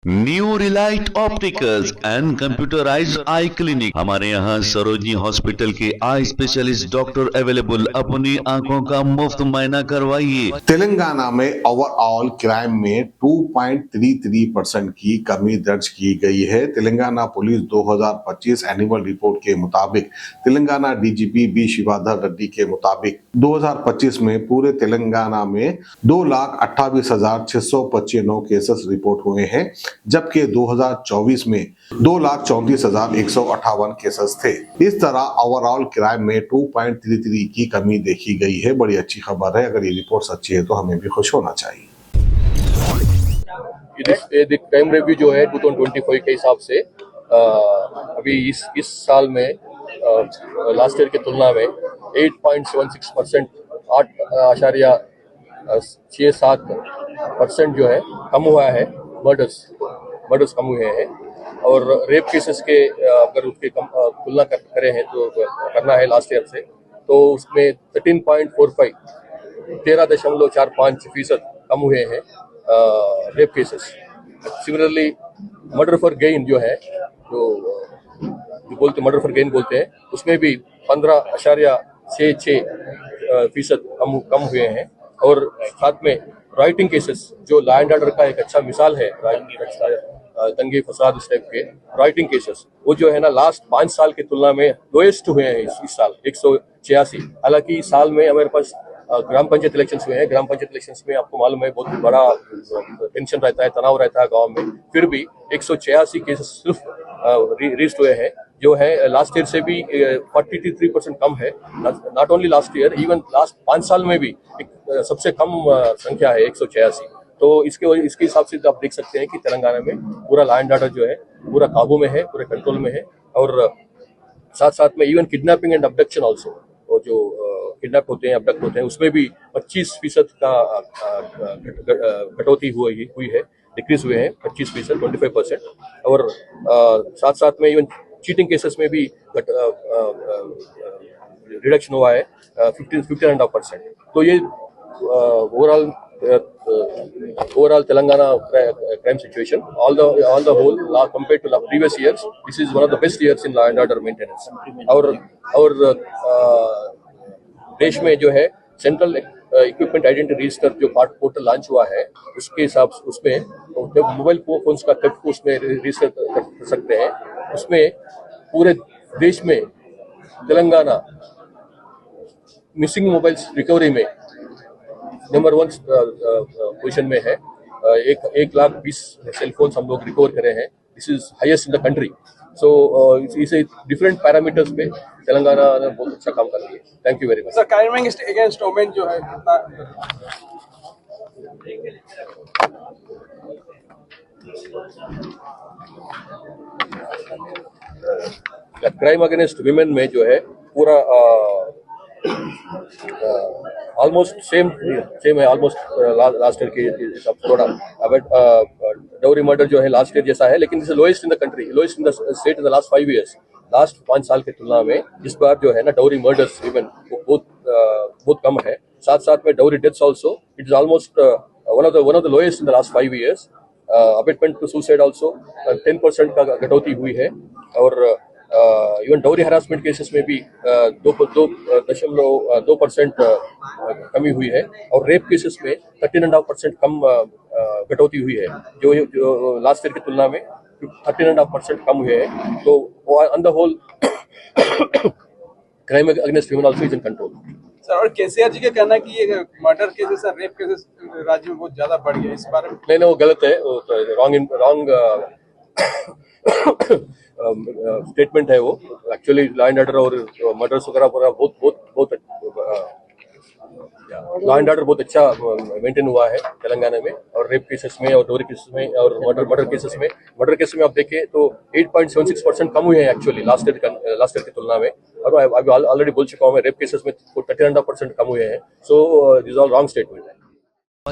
New Relight opticals and computerised I clinic. हमारे यहाँ Sarojini hospital के आई स्पेशलिस्ट डॉक्टर अवेलेबल। अपनी आंखों का मुफ्त मुआयना करवाइए। तेलंगाना में ओवरऑल क्राइम में 2.33% की कमी दर्ज की गई है। तेलंगाना पुलिस 2025 एनुअल रिपोर्ट के मुताबिक तेलंगाना डीजीपी बी शिवाधर रेड्डी के मुताबिक 2025 में पूरे तेलंगाना में 2,28,695 केसेस रिपोर्ट हुए हैं, जबकि 2024 में 2,34,158 केसेस थे। इस तरह ओवरऑल क्राइम में 2.33 की कमी देखी गई है। बड़ी अच्छी खबर है। अगर ये रिपोर्ट सच्ची है तो हमें भी खुश होना चाहिए। क्राइम रेव्यू जो है 2025 के हिसाब से अभी इस साल में लास्ट ईयर की तुलना में 8.76%, 8.67% जो है कम हुआ है। मर्डर्स कम हुए हैं और रेप केसेस के अगर उसके तुलना करें हैं तो करना है लास्ट ईयर से, तो उसमें 13.45% कम हुए हैं rape cases. Similarly murder for gain जो है, जो बोलते मर्डर फॉर गेन बोलते हैं, उसमें भी 15.66% कम हुए हैं। और साथ में राइटिंग केसेस, जो लॉ एंड ऑर्डर का एक अच्छा मिसाल है, दंगे फसाद इस टाइप के राइटिंग केसेस, वो जो है ना लास्ट 5 साल की तुलना में लोएस्ट हुए हैं इस साल 186। हालांकि इस साल में हमारे पास ग्राम पंचायत इलेक्शंस हुए हैं। ग्राम पंचायत इलेक्शंस में आपको मालूम है बहुत बड़ा टेंशन रहता है, तनाव रहता है गांव में। फिर भी 186 केसेस सिर्फ रजिस्टर हुए हैं, जो है लास्ट ईयर से भी 43% कम है। Not only last year, even last 5 साल में भी सबसे कम संख्या है 186। तो इसके हिसाब से आप देख सकते हैं कि तेलंगाना में पूरा लॉ एंड ऑर्डर जो है पूरा काबू में है, पूरे कंट्रोल में है। और साथ साथ में even kidnapping and abduction also, वो जो किडनैप होते हैं, अबडक्ट होते हैं, उसमें भी 25% का कटौती हुई है, डिक्रीज हुए हैं 25%, 25%। और साथ साथ में इवन चीटिंग केसेस में भी रिडक्शन हुआ है 15.5%। तो ये overall Telangana crime situation, all the whole compared to the previous years, this is one of the best years in law and order maintenance. और देश में जो है सेंट्रल इक्विपमेंट आइडेंटिटी रजिस्टर जो पोर्टल लॉन्च हुआ है, उसके हिसाब से उसमें मोबाइल फोन्स का थेफ्ट को उसमें रजिस्टर कर सकते हैं। उसमें पूरे देश में तेलंगाना मिसिंग मोबाइल्स रिकवरी में नंबर 1 पोजीशन में है। 1,20,000 सेल फोन्स हम लोग रिकवर करे हैं। This is highest in the country. So इसे डिफरेंट पैरामीटर्स पे तेलंगाना ने बहुत अच्छा काम कर रही है। Thank you very much. Sir, crime against women जो है क्राइम अगेंस्ट विमेन में जो है पूरा ऑलमोस्ट सेम है, ऑलमोस्ट लास्ट ईयर के थोड़ा। अब डाउरी मर्डर जो है लास्ट ईयर जैसा है, लेकिन this is lowest in the country, lowest in the state in the last 5 years. Last 5 साल की तुलना में इस बार जो है ना डाउरी मर्डर्स इवन बहुत कम है। साथ साथ में dowry deaths also, it is almost one of the lowest in the last 5 years. Abetment to suicide also 10% का कटौती हुई है। और इवन डाउरी हरासमेंट केसेस में भी 2.2% कमी हुई है। और रेप केसेस में 13.5% कम कटौती हुई है, जो लास्ट ईयर की तुलना में 13.5% कम हुए हैं। तो on the whole crime against human also is in control. Sir, और केसीआर जी का कहना है कि ये मर्डर केसेस और रेप केसेस राज्य में बहुत ज्यादा बढ़ गया, इस बारे में? नहीं, वो गलत है, रॉन्ग स्टेटमेंट है वो। एक्चुअली लॉ एंड ऑर्डर और मर्डर्स वगैरह बहुत लॉ एंड ऑर्डर बहुत अच्छा मेंटेन हुआ है तेलंगाना में। और रेप केसेस में और डोरी केसेस में और मर्डर केसेस में आप देखें तो 8.76% कम हुए हैं एक्चुअली लास्ट ईयर की तुलना में। और अभी ऑलरेडी बोल चुका हूँ मैं, रेप केसेस में 13.5% कम हुए हैं। So this all wrong statement है।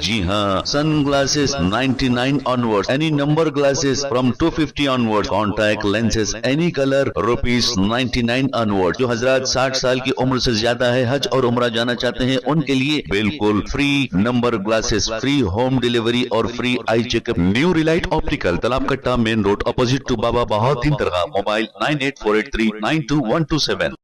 जी हाँ, sun glasses 99 onward, any number glasses from 250 onward, contact lenses any colour ₹99 onward. जो हजरात 60 साल की उम्र से ज्यादा है, हज और उम्रा जाना चाहते हैं, उनके लिए बिल्कुल free number glasses, free home delivery और free eye checkup. New relight optical, Talab Katta, main road, opposite to Baba Bahauddin dargah. Mobile 9848392127।